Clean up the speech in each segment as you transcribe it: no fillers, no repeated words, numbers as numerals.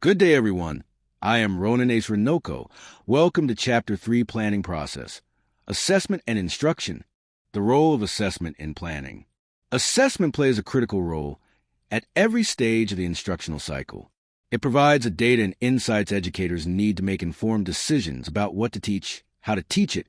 Good day, everyone. I am Ranoco. Welcome to Chapter 3, Planning Process. Assessment and Instruction. The role of assessment in planning. Assessment plays a critical role at every stage of the instructional cycle. It provides the data and insights educators need to make informed decisions about what to teach, how to teach it,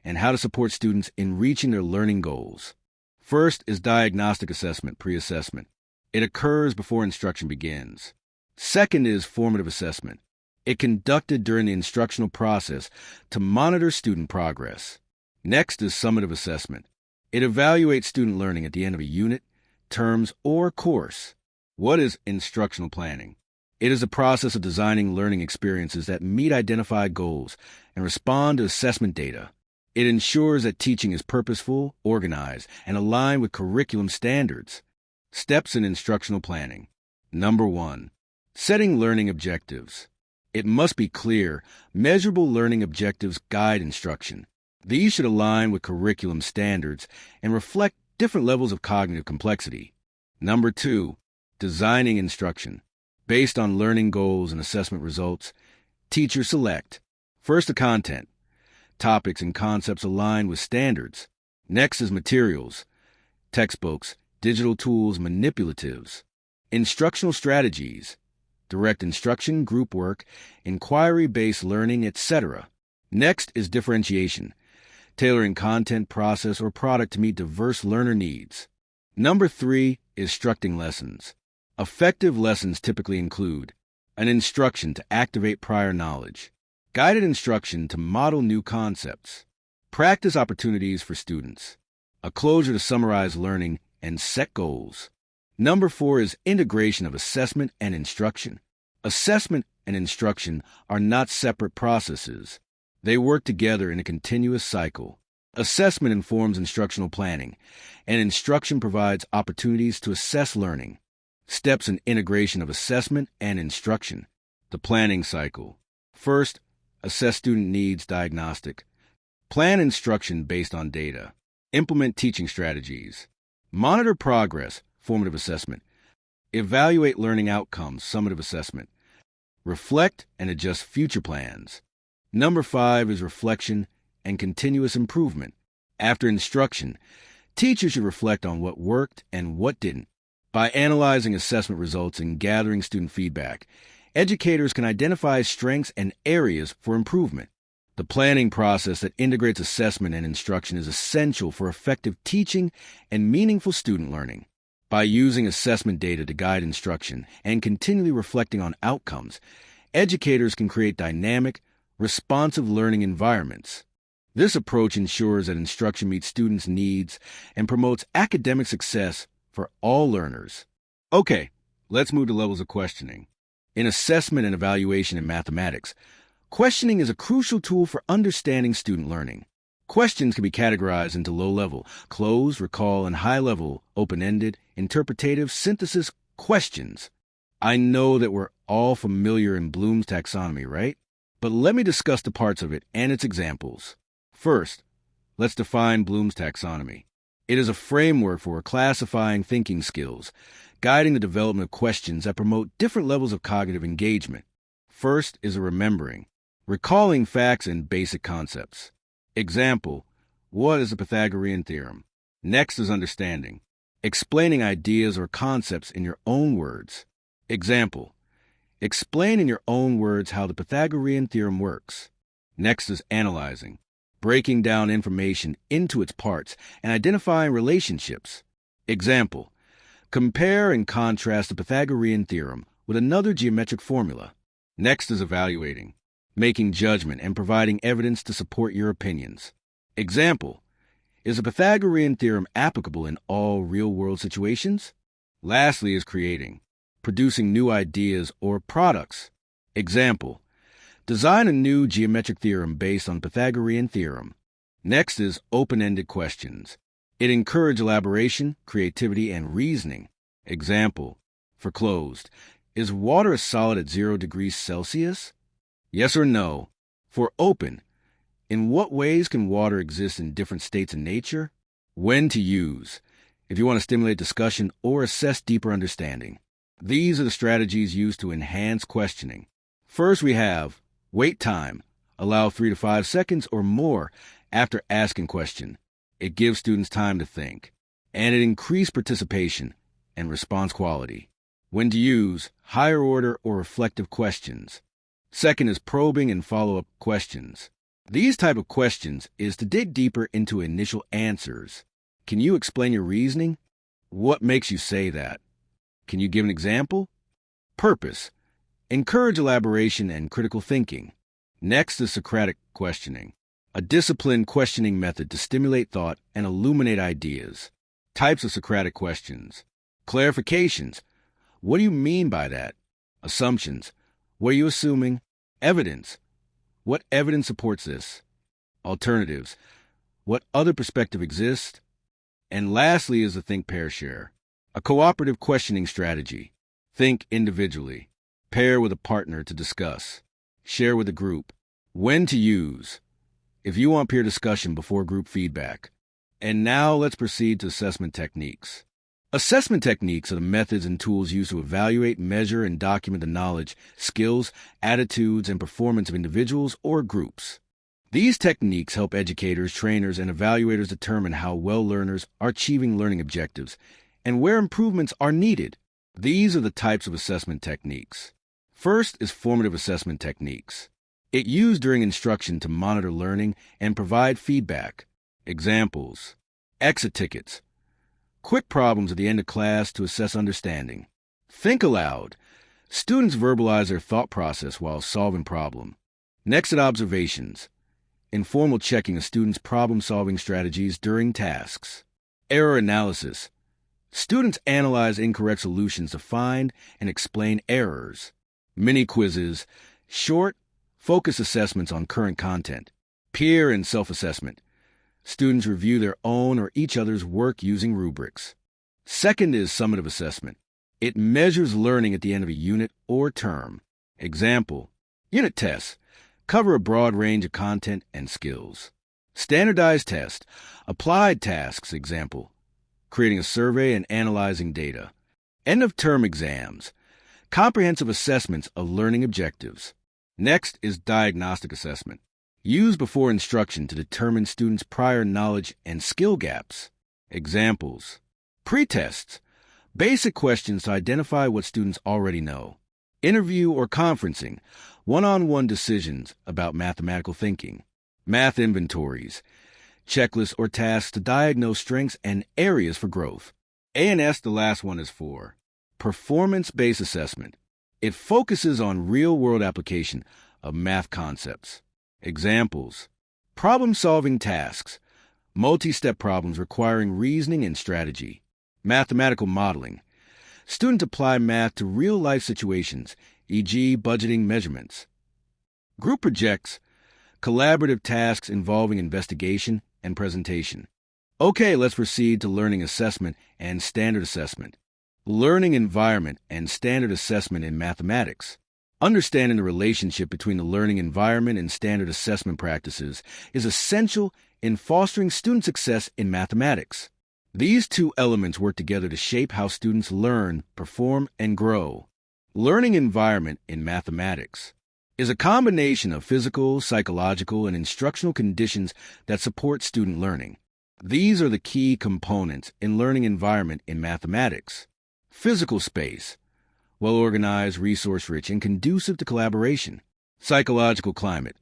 and how to support students in reaching their learning goals. First is diagnostic assessment, pre-assessment. It occurs before instruction begins. Second is formative assessment. It conducted during the instructional process to monitor student progress. Next is summative assessment. It evaluates student learning at the end of a unit, terms, or course. What is instructional planning? It is a process of designing learning experiences that meet identified goals and respond to assessment data. It ensures that teaching is purposeful, organized, and aligned with curriculum standards. Steps in instructional planning. Number 1. Setting learning objectives. It must be clear, measurable learning objectives guide instruction. These should align with curriculum standards and reflect different levels of cognitive complexity. Number 2. Designing instruction. Based on learning goals and assessment results, teachers select. First, the content. Topics and concepts align with standards. Next is materials. Textbooks, digital tools, manipulatives. Instructional strategies. Direct instruction, group work, inquiry-based learning, etc. Next is differentiation, tailoring content, process, or product to meet diverse learner needs. Number 3 is instructing lessons. Effective lessons typically include an instruction to activate prior knowledge, guided instruction to model new concepts, practice opportunities for students, a closure to summarize learning and set goals. Number 4 is integration of assessment and instruction. Assessment and instruction are not separate processes. They work together in a continuous cycle. Assessment informs instructional planning, and instruction provides opportunities to assess learning. Steps in integration of assessment and instruction. The planning cycle. First, assess student needs, diagnostic. Plan instruction based on data. Implement teaching strategies. Monitor progress, formative assessment. Evaluate learning outcomes, summative assessment. Reflect and adjust future plans. Number 5 is reflection and continuous improvement. After instruction, teachers should reflect on what worked and what didn't. By analyzing assessment results and gathering student feedback, educators can identify strengths and areas for improvement. The planning process that integrates assessment and instruction is essential for effective teaching and meaningful student learning. By using assessment data to guide instruction and continually reflecting on outcomes, educators can create dynamic, responsive learning environments. This approach ensures that instruction meets students' needs and promotes academic success for all learners. Okay, let's move to levels of questioning. In assessment and evaluation in mathematics, questioning is a crucial tool for understanding student learning. Questions can be categorized into low-level, closed, recall, and high-level, open-ended, interpretative, synthesis questions. I know that we're all familiar in Bloom's taxonomy, right? But let me discuss the parts of it and its examples. First, let's define Bloom's taxonomy. It is a framework for classifying thinking skills, guiding the development of questions that promote different levels of cognitive engagement. First is a remembering, recalling facts and basic concepts. Example, what is the Pythagorean theorem? Next is understanding, explaining ideas or concepts in your own words. Example, explain in your own words how the Pythagorean theorem works. Next is analyzing, breaking down information into its parts and identifying relationships. Example, compare and contrast the Pythagorean theorem with another geometric formula. Next is evaluating, making judgment and providing evidence to support your opinions. Example, is the Pythagorean theorem applicable in all real-world situations? Lastly is creating, producing new ideas or products. Example, design a new geometric theorem based on Pythagorean theorem. Next is open-ended questions. It encourages elaboration, creativity, and reasoning. Example, for closed, is water a solid at 0 degrees Celsius? Yes or no? For open, in what ways can water exist in different states in nature? When to use, if you want to stimulate discussion or assess deeper understanding. These are the strategies used to enhance questioning. First, we have wait time. Allow 3 to 5 seconds or more after asking question. It gives students time to think, and it increases participation and response quality. When to use higher order or reflective questions. Second is probing and follow-up questions. These type of questions is to dig deeper into initial answers. Can you explain your reasoning? What makes you say that? Can you give an example? Purpose. Encourage elaboration and critical thinking. Next is Socratic questioning, a disciplined questioning method to stimulate thought and illuminate ideas. Types of Socratic questions. Clarifications. What do you mean by that? Assumptions. What are you assuming? Evidence. What evidence supports this? Alternatives. What other perspective exists? And lastly is the think, pair, share, a cooperative questioning strategy. Think individually. Pair with a partner to discuss. Share with a group. When to use. If you want peer discussion before group feedback. And now let's proceed to assessment techniques. Assessment techniques are the methods and tools used to evaluate, measure, and document the knowledge, skills, attitudes, and performance of individuals or groups. These techniques help educators, trainers, and evaluators determine how well learners are achieving learning objectives and where improvements are needed. These are the types of assessment techniques. First is formative assessment techniques. It used during instruction to monitor learning and provide feedback. Examples: exit tickets. Quick problems at the end of class to assess understanding. Think aloud. Students verbalize their thought process while solving problem. Next at observations. Informal checking of students' problem-solving strategies during tasks. Error analysis. Students analyze incorrect solutions to find and explain errors. Mini quizzes. Short, focused assessments on current content. Peer and self-assessment. Students review their own or each other's work using rubrics. Second is summative assessment. It measures learning at the end of a unit or term. Example: unit tests cover a broad range of content and skills. Standardized test, applied tasks. Example: creating a survey and analyzing data. End of term exams, comprehensive assessments of learning objectives. Next is diagnostic assessment, used before instruction to determine students' prior knowledge and skill gaps. Examples: pretests, basic questions to identify what students already know. Interview or conferencing, one-on-one decisions about mathematical thinking. Math inventories, checklists or tasks to diagnose strengths and areas for growth. A&S, the last one, is for performance-based assessment. It focuses on real-world application of math concepts. Examples: problem-solving tasks, multi-step problems requiring reasoning and strategy. Mathematical modeling, students apply math to real-life situations, e.g. budgeting measurements. Group projects, collaborative tasks involving investigation and presentation. Okay, let's proceed to learning assessment and standard assessment. Learning environment and standard assessment in mathematics. Understanding the relationship between the learning environment and standard assessment practices is essential in fostering student success in mathematics. These two elements work together to shape how students learn, perform, and grow. Learning environment in mathematics is a combination of physical, psychological, and instructional conditions that support student learning. These are the key components in learning environment in mathematics. Physical space, well-organized, resource-rich, and conducive to collaboration. Psychological climate,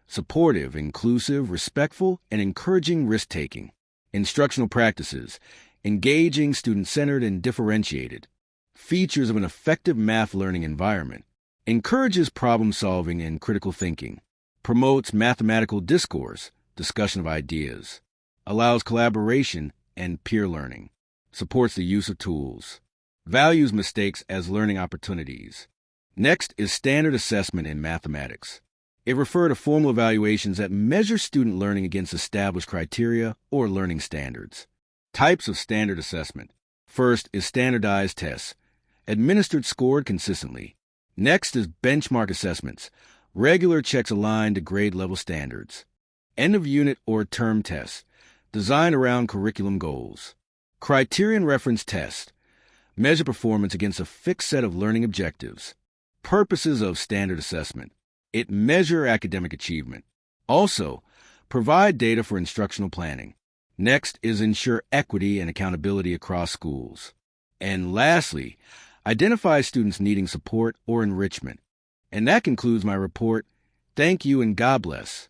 supportive, inclusive, respectful, and encouraging risk-taking. Instructional practices, engaging, student-centered, and differentiated. Features of an effective math learning environment. Encourages problem-solving and critical thinking. Promotes mathematical discourse, discussion of ideas. Allows collaboration and peer learning. Supports the use of tools. Values mistakes as learning opportunities. Next is standard assessment in mathematics. It refers to formal evaluations that measure student learning against established criteria or learning standards. Types of standard assessment. First is standardized tests, administered scored consistently. Next is benchmark assessments, regular checks aligned to grade level standards. End of unit or term tests, designed around curriculum goals. Criterion reference test, Measure performance against a fixed set of learning objectives. Purposes of standard assessment. It measures academic achievement. Also, provide data for instructional planning. Next is ensure equity and accountability across schools. And lastly, identify students needing support or enrichment. And that concludes my report. Thank you and God bless.